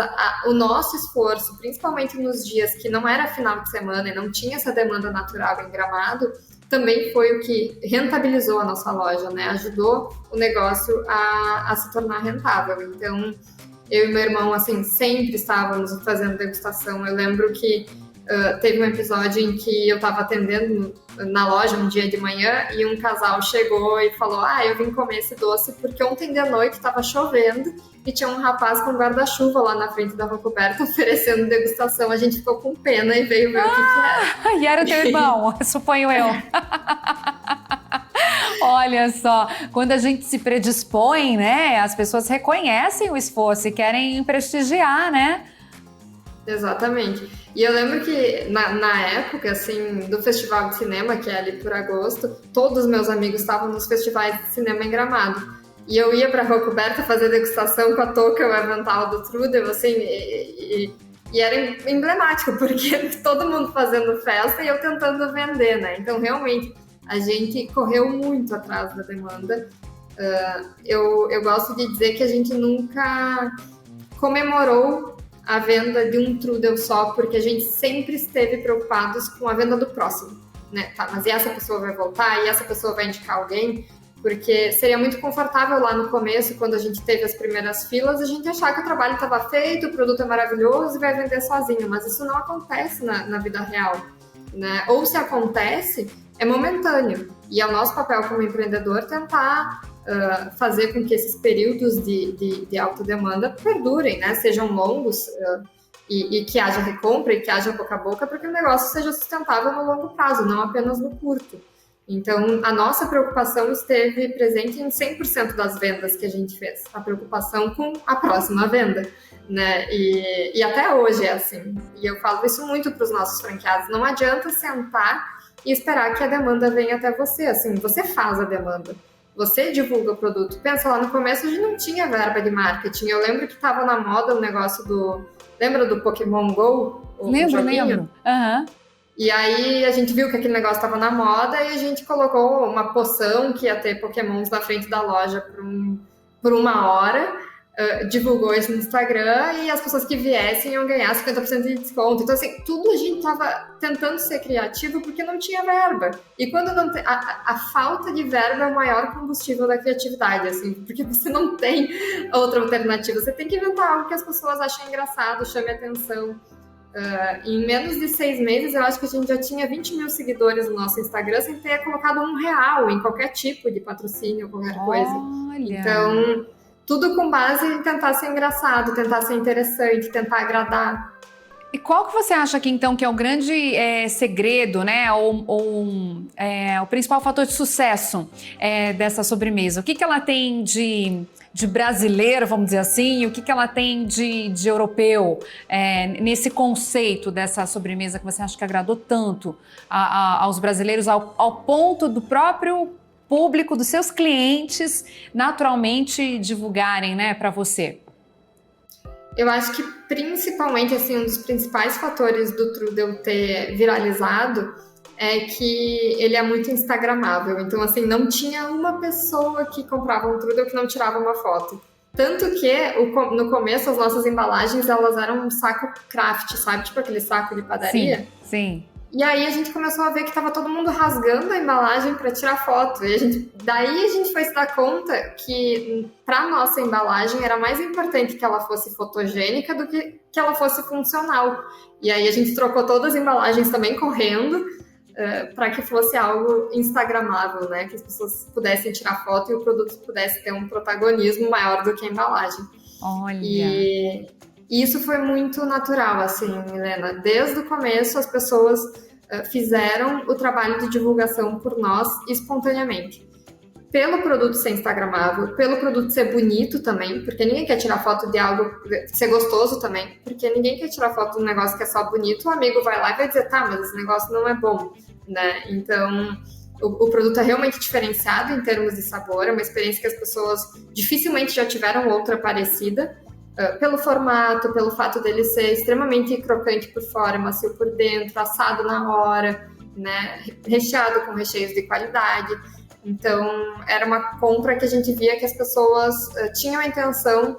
Speaker 2: o nosso esforço, principalmente nos dias que não era final de semana e não tinha essa demanda natural em Gramado, também foi o que rentabilizou a nossa loja, né? Ajudou o negócio a se tornar rentável. Então, eu e meu irmão, assim, sempre estávamos fazendo degustação. Eu lembro que teve um episódio em que eu estava atendendo na loja um dia de manhã e um casal chegou e falou: eu vim comer esse doce porque ontem de noite estava chovendo e tinha um rapaz com guarda-chuva lá na frente da rua coberta oferecendo degustação. A gente ficou com pena e veio ver o que era.
Speaker 1: E era o teu irmão, suponho eu. Olha só, quando a gente se predispõe, né, as pessoas reconhecem o esforço e querem prestigiar, né?
Speaker 2: Exatamente. E eu lembro que na época, assim, do festival de cinema, que é ali por agosto, todos os meus amigos estavam nos festivais de cinema em Gramado. E eu ia pra rua coberta fazer degustação com a touca, o avental do Trudel, assim, e era emblemático, porque todo mundo fazendo festa e eu tentando vender, né? Então, realmente, a gente correu muito atrás da demanda. Eu gosto de dizer que a gente nunca comemorou a venda de um Trudel só, porque a gente sempre esteve preocupados com a venda do próximo, né? Tá, mas e essa pessoa vai voltar? E essa pessoa vai indicar alguém? Porque seria muito confortável lá no começo, quando a gente teve as primeiras filas, a gente achar que o trabalho estava feito, o produto é maravilhoso e vai vender sozinho, mas isso não acontece na vida real, né? Ou se acontece, é momentâneo. E é o nosso papel como empreendedor tentar fazer com que esses períodos de alta demanda perdurem, né? Sejam longos, e que haja recompra e que haja boca a boca, para que o negócio seja sustentável no longo prazo, não apenas no curto. Então, a nossa preocupação esteve presente em 100% das vendas que a gente fez. A preocupação com a próxima venda, né? E até hoje é assim. E eu falo isso muito para os nossos franqueados. Não adianta sentar e esperar que a demanda venha até você. Assim, você faz a demanda. Você divulga o produto. Pensa, lá no começo a gente não tinha verba de marketing. Eu lembro que estava na moda o negócio do... Lembra do Pokémon GO?
Speaker 1: Lembro. Uhum.
Speaker 2: E aí a gente viu que aquele negócio estava na moda e a gente colocou uma poção que ia ter Pokémons na frente da loja por 1 hora, divulgou isso no Instagram e as pessoas que viessem iam ganhar 50% de desconto. Então, assim, tudo a gente estava tentando ser criativo porque não tinha verba. E quando não tem, a falta de verba é o maior combustível da criatividade, assim, porque você não tem outra alternativa. Você tem que inventar algo que as pessoas achem engraçado, chame atenção. Em menos de 6 meses, eu acho que a gente já tinha 20 mil seguidores no nosso Instagram sem ter colocado R$1 em qualquer tipo de patrocínio, qualquer coisa.
Speaker 1: Olha.
Speaker 2: Então, tudo com base em tentar ser engraçado, tentar ser interessante, tentar agradar.
Speaker 1: E qual que você acha que, então, que é o grande segredo, né, ou o principal fator de sucesso dessa sobremesa? O que ela tem de brasileiro, vamos dizer assim, e o que ela tem de europeu nesse conceito dessa sobremesa que você acha que agradou tanto aos brasileiros, ao ponto do próprio público, dos seus clientes, naturalmente divulgarem, né, para você?
Speaker 2: Eu acho que principalmente, assim, um dos principais fatores do Trudel ter viralizado é que ele é muito instagramável. Então, assim, não tinha uma pessoa que comprava um Trudel que não tirava uma foto. Tanto que, no começo, as nossas embalagens, elas eram um saco craft, sabe? Tipo aquele saco de padaria.
Speaker 1: Sim.
Speaker 2: E aí a gente começou a ver que estava todo mundo rasgando a embalagem para tirar foto. E daí a gente foi se dar conta que para nossa embalagem era mais importante que ela fosse fotogênica do que ela fosse funcional. E aí a gente trocou todas as embalagens também correndo para que fosse algo instagramável, né? Que as pessoas pudessem tirar foto e o produto pudesse ter um protagonismo maior do que a embalagem.
Speaker 1: Olha!
Speaker 2: E isso foi muito natural, assim, Helena. Desde o começo, as pessoas fizeram o trabalho de divulgação por nós espontaneamente. Pelo produto ser instagramável, pelo produto ser bonito também, porque ninguém quer tirar foto de algo, ser gostoso também, porque ninguém quer tirar foto de um negócio que é só bonito, o amigo vai lá e vai dizer, tá, mas esse negócio não é bom, né? Então, o produto é realmente diferenciado em termos de sabor, é uma experiência que as pessoas dificilmente já tiveram outra parecida, pelo formato, pelo fato dele ser extremamente crocante por fora, macio por dentro, assado na hora, né, recheado com recheios de qualidade. Então, era uma compra que a gente via que as pessoas tinham a intenção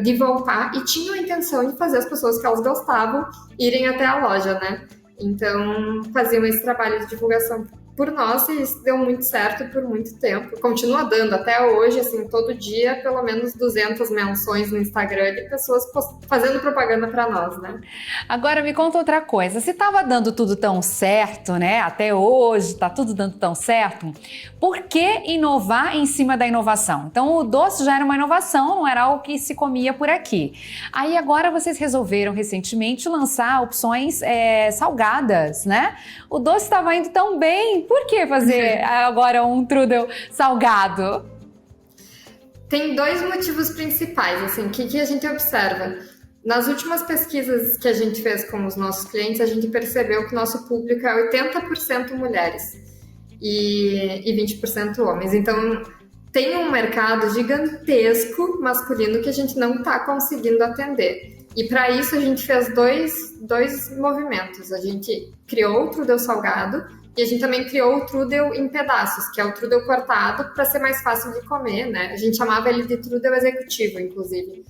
Speaker 2: de voltar e tinham a intenção de fazer as pessoas que elas gostavam irem até a loja, né? Então, faziam esse trabalho de divulgação por nós e isso deu muito certo por muito tempo. Continua dando até hoje, assim, todo dia, pelo menos 200 menções no Instagram de pessoas fazendo propaganda para nós, né?
Speaker 1: Agora me conta outra coisa, se estava dando tudo tão certo, né, até hoje está tudo dando tão certo, por que inovar em cima da inovação? Então o doce já era uma inovação, não era algo que se comia por aqui. Aí agora vocês resolveram recentemente lançar opções salgadas, né? O doce estava indo tão bem, por que fazer agora um Trudel salgado?
Speaker 2: Tem 2 motivos principais, assim, o que a gente observa. Nas últimas pesquisas que a gente fez com os nossos clientes, a gente percebeu que o nosso público é 80% mulheres e 20% homens. Então, tem um mercado gigantesco masculino que a gente não está conseguindo atender. E para isso a gente fez dois movimentos. A gente criou o Trudel salgado e a gente também criou o Trudel em pedaços, que é o Trudel cortado para ser mais fácil de comer, né? A gente chamava ele de Trudel executivo, inclusive.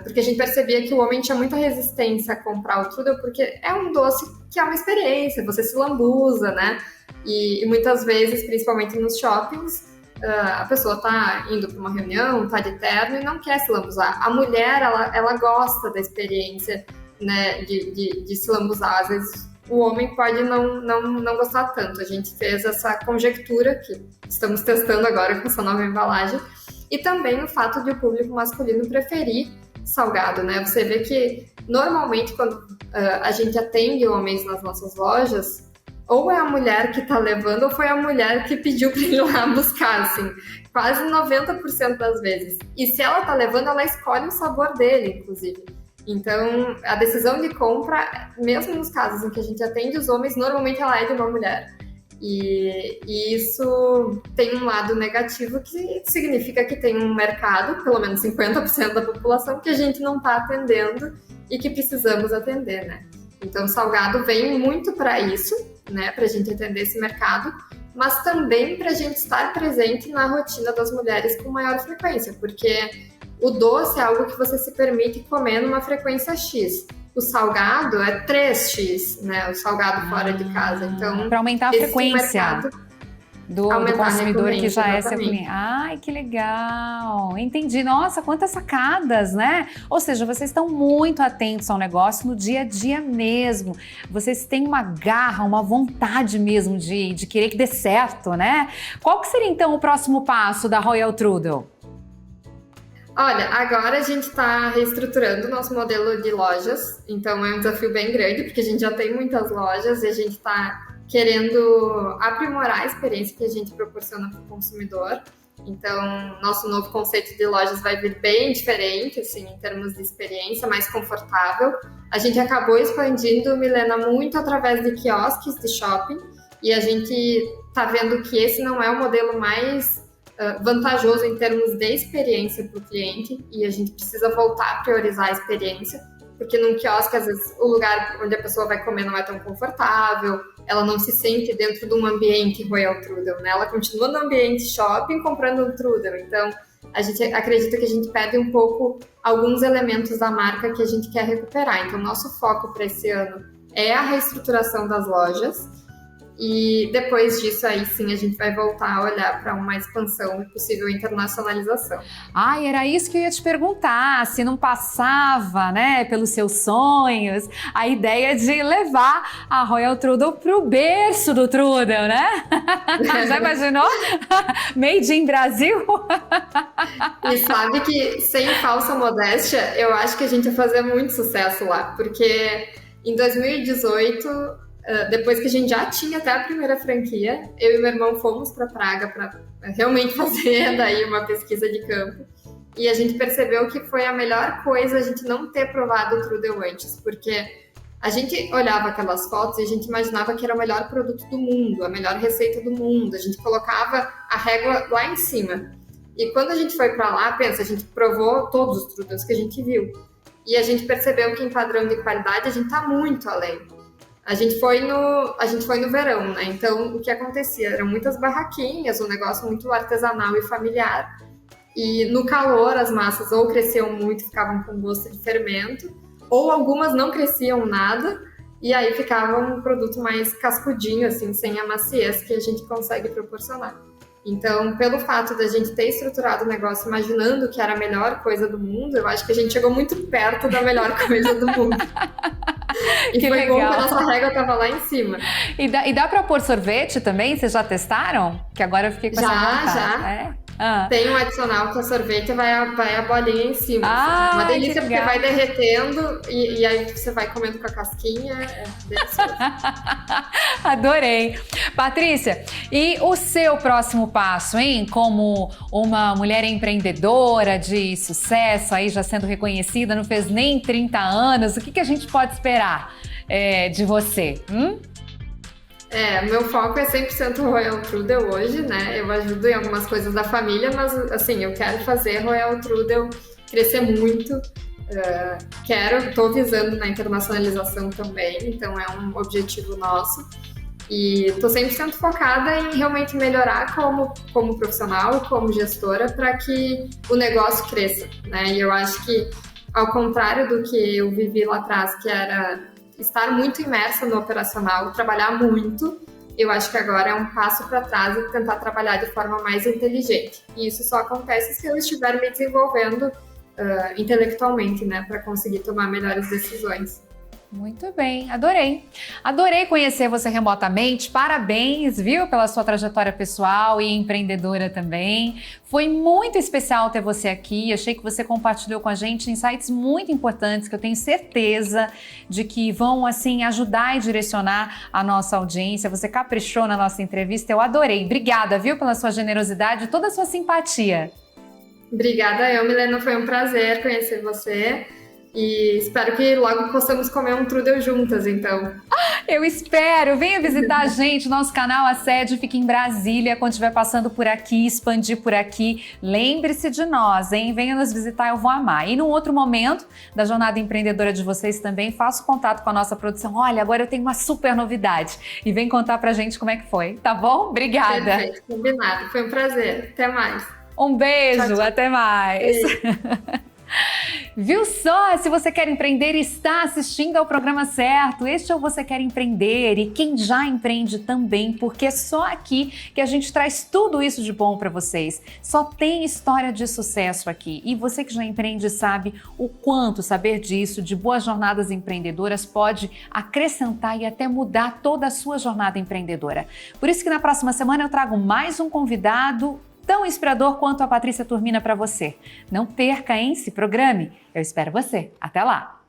Speaker 2: Porque a gente percebia que o homem tinha muita resistência a comprar o Trudel, porque é um doce que é uma experiência, você se lambuza, né? E muitas vezes, principalmente nos shoppings, a pessoa tá indo para uma reunião, tá de terno e não quer se lambuzar. A mulher, ela gosta da experiência, né, de se lambuzar. Às vezes o homem pode não gostar tanto. A gente fez essa conjectura que estamos testando agora com essa nova embalagem. E também o fato de o público masculino preferir salgado, né? Você vê que normalmente quando a gente atende homens nas nossas lojas, ou é a mulher que está levando, ou foi a mulher que pediu para ir lá buscar, assim, quase 90% das vezes. E se ela está levando, ela escolhe o sabor dele, inclusive. Então, a decisão de compra, mesmo nos casos em que a gente atende os homens, normalmente ela é de uma mulher. E isso tem um lado negativo que significa que tem um mercado, pelo menos 50% da população, que a gente não está atendendo e que precisamos atender, né? Então, o salgado vem muito para isso, né? Para a gente atender esse mercado, mas também para a gente estar presente na rotina das mulheres com maior frequência, porque o doce é algo que você se permite comer numa frequência X. O salgado é 3x, né? O salgado fora de casa. Então,
Speaker 1: para aumentar a frequência do consumidor que já é seu cliente. Ai, que legal! Entendi. Nossa, quantas sacadas, né? Ou seja, vocês estão muito atentos ao negócio no dia a dia mesmo. Vocês têm uma garra, uma vontade mesmo de querer que dê certo, né? Qual que seria, então, o próximo passo da Royal Trudel?
Speaker 2: Olha, agora a gente está reestruturando o nosso modelo de lojas, então é um desafio bem grande, porque a gente já tem muitas lojas e a gente está querendo aprimorar a experiência que a gente proporciona para o consumidor. Então, nosso novo conceito de lojas vai vir bem diferente, assim, em termos de experiência, mais confortável. A gente acabou expandindo, Milena, muito através de quiosques de shopping, e a gente está vendo que esse não é o modelo mais vantajoso em termos de experiência para o cliente, e a gente precisa voltar a priorizar a experiência, porque num quiosque, às vezes, o lugar onde a pessoa vai comer não é tão confortável, ela não se sente dentro de um ambiente Royal Trudel, né? Ela continua no ambiente shopping comprando um Trudel, então a gente acredita que a gente perde um pouco alguns elementos da marca que a gente quer recuperar. Então, nosso foco para esse ano é a reestruturação das lojas, e depois disso, aí sim, a gente vai voltar a olhar para uma expansão e possível internacionalização.
Speaker 1: Ai, era isso que eu ia te perguntar, se não passava, né, pelos seus sonhos, a ideia de levar a Royal Trudel pro berço do Trudel, né? Já imaginou? Made in Brasil?
Speaker 2: E sabe que, sem falsa modéstia, eu acho que a gente ia fazer muito sucesso lá, porque em 2018... depois que a gente já tinha até a primeira franquia, eu e meu irmão fomos para Praga para realmente fazer daí uma pesquisa de campo, e a gente percebeu que foi a melhor coisa a gente não ter provado o Trudel antes, porque a gente olhava aquelas fotos e a gente imaginava que era o melhor produto do mundo, a melhor receita do mundo, a gente colocava a régua lá em cima. E quando a gente foi para lá, pensa, a gente provou todos os Trudels que a gente viu, e a gente percebeu que em padrão de qualidade a gente está muito além. A gente foi no verão, né? Então, o que acontecia? Eram muitas barraquinhas, um negócio muito artesanal e familiar. E no calor, as massas ou cresciam muito, ficavam com gosto de fermento, ou algumas não cresciam nada, e aí ficava um produto mais cascudinho, assim, sem a maciez que a gente consegue proporcionar. Então, pelo fato da gente ter estruturado o negócio imaginando que era a melhor coisa do mundo, eu acho que a gente chegou muito perto da melhor coisa do mundo. E
Speaker 1: que
Speaker 2: foi
Speaker 1: legal.
Speaker 2: bom que a nossa régua estava lá em cima.
Speaker 1: E dá para pôr sorvete também? Vocês já testaram? Que agora eu fiquei com essa vontade.
Speaker 2: Já.
Speaker 1: É?
Speaker 2: Tem um adicional que a sorvete vai a bolinha em cima.
Speaker 1: Ah,
Speaker 2: uma delícia, porque vai derretendo e aí você vai comendo com a casquinha. É delicioso.
Speaker 1: Adorei. Patrícia, e o seu próximo passo, hein? Como uma mulher empreendedora de sucesso, aí já sendo reconhecida, não fez nem 30 anos, o que a gente pode esperar de você?
Speaker 2: Meu foco é 100% Royal Trudel hoje, né? Eu ajudo em algumas coisas da família, mas assim, eu quero fazer Royal Trudel crescer muito. Estou visando na internacionalização também, então é um objetivo nosso. E estou 100% focada em realmente melhorar como profissional, como gestora, para que o negócio cresça, né? E eu acho que, ao contrário do que eu vivi lá atrás, que era estar muito imersa no operacional, trabalhar muito, eu acho que agora é um passo para trás e tentar trabalhar de forma mais inteligente. E isso só acontece se eu estiver me desenvolvendo intelectualmente, né, para conseguir tomar melhores decisões.
Speaker 1: Muito bem, adorei. Adorei conhecer você remotamente. Parabéns, viu, pela sua trajetória pessoal e empreendedora também. Foi muito especial ter você aqui. Achei que você compartilhou com a gente insights muito importantes que eu tenho certeza de que vão, assim, ajudar e direcionar a nossa audiência. Você caprichou na nossa entrevista, eu adorei. Obrigada, viu, pela sua generosidade e toda a sua simpatia.
Speaker 2: Obrigada eu, Milena. Foi um prazer conhecer você. E espero que logo possamos comer um trudel juntas, então.
Speaker 1: Eu espero! Venha visitar a gente, nosso canal, a sede fica em Brasília, quando estiver passando por aqui, expandir por aqui. Lembre-se de nós, hein? Venha nos visitar, eu vou amar. E num outro momento da jornada empreendedora de vocês também, faço contato com a nossa produção. Olha, agora eu tenho uma super novidade. E vem contar pra gente como é que foi, tá bom? Obrigada!
Speaker 2: Perfeito, combinado. Foi um prazer. Até mais.
Speaker 1: Um beijo, tchau, tchau. Até mais! Viu só? Se você quer empreender, está assistindo ao programa certo. Este é o Você Quer Empreender e quem já empreende também, porque é só aqui que a gente traz tudo isso de bom para vocês. Só tem história de sucesso aqui. E você que já empreende sabe o quanto saber disso, de boas jornadas empreendedoras, pode acrescentar e até mudar toda a sua jornada empreendedora. Por isso que na próxima semana eu trago mais um convidado tão inspirador quanto a Patrícia Turmina para você. Não perca, hein? Se programe. Eu espero você. Até lá!